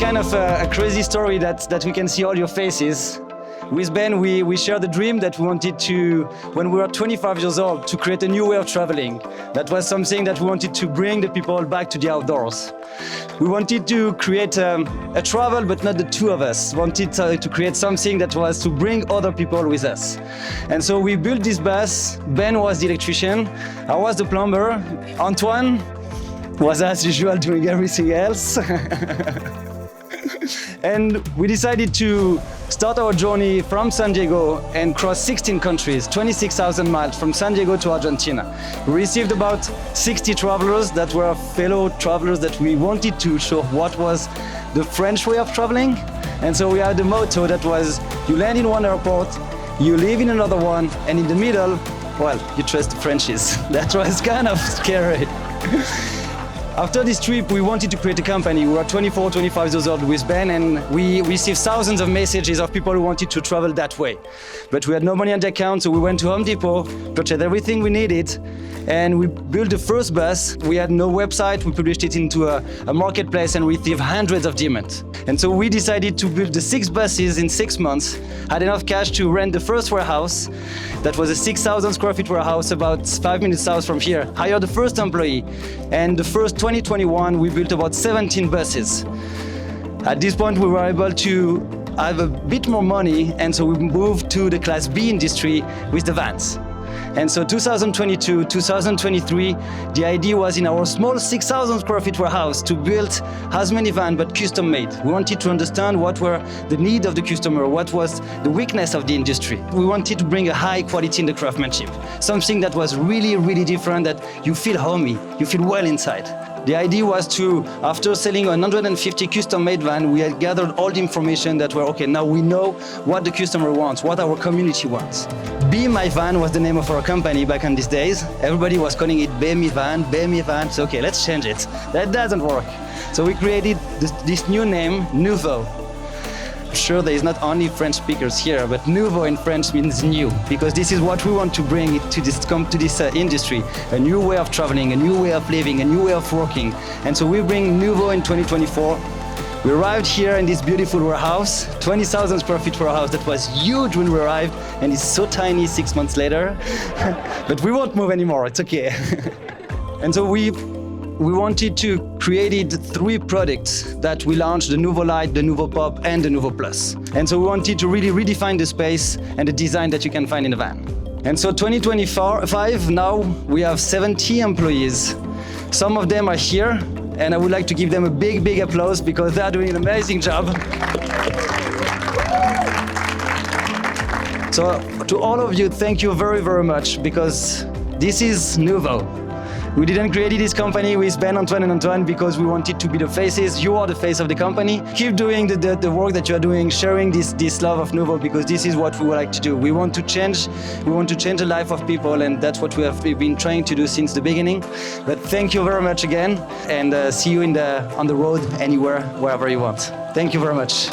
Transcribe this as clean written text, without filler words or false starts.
kind of a crazy story that we can see all your faces. With Ben, we shared the dream that we wanted to, when we were 25 years old, to create a new way of traveling. That was something that we wanted to bring the people back to the outdoors. We wanted to create a travel, but not the two of us. We wanted to create something that was to bring other people with us. And so we built this bus. Ben was the electrician. I was the plumber. Antoine was, as usual, doing everything else. And we decided to start our journey from San Diego and cross 16 countries, 26,000 miles from San Diego to Argentina. We received about 60 travelers that were fellow travelers that we wanted to show what was the French way of traveling. And so we had the motto that was, you land in one airport, you live in another one, and in the middle, well, you trust the Frenchies. That was kind of scary. After this trip, we wanted to create a company. We were 24, 25 years old with Ben, and we received thousands of messages of people who wanted to travel that way. But we had no money on the account, so we went to Home Depot, purchased everything we needed, and we built the first bus. We had no website. We published it into a marketplace and received hundreds of demands. And so we decided to build the 6 buses in 6 months, had enough cash to rent the first warehouse. That was a 6,000 square feet warehouse about 5 minutes south from here. Hired the first employee, and the first 2021 we built about 17 buses. At this point we were able to have a bit more money, and so we moved to the Class B industry with the vans. And so 2022, 2023, the idea was in our small 6,000 square feet warehouse to build as many vans but custom made. We wanted to understand what were the needs of the customer, what was the weakness of the industry. We wanted to bring a high quality in the craftsmanship, something that was really, really different, that you feel homey, you feel well inside. The idea was to, after selling 150 custom-made vans, we had gathered all the information that were, okay, now we know what the customer wants, what our community wants. Be My Van was the name of our company back in these days. Everybody was calling it Be Mi Van. So, okay, let's change it. That doesn't work. So we created this new name, Noovo. Sure, there is not only French speakers here, but nouveau in French means new, because this is what we want to bring to this industry, a new way of traveling, a new way of living, a new way of working. And so we bring Noovo in 2024. We arrived here in this beautiful warehouse, 20,000 square feet warehouse that was huge when we arrived, and it's so tiny 6 months later. But we won't move anymore, it's okay. And so we wanted to create 3 products that we launched: the Noovo Light, the Noovo Pop, and the Noovo Plus. And so we wanted to really redefine the space and the design that you can find in a van. And so 2025, now we have 70 employees. Some of them are here, and I would like to give them a big, big applause because they are doing an amazing job. So to all of you, thank you very, very much, because this is Noovo. We didn't create this company with Ben, Antoine, and Antoine because we wanted to be the faces. You are the face of the company. Keep doing the work that you are doing, sharing this love of Noovo, because this is what we would like to do. We want to change the life of people, and that's what we've been trying to do since the beginning. But thank you very much again, and see you on the road, anywhere, wherever you want. Thank you very much.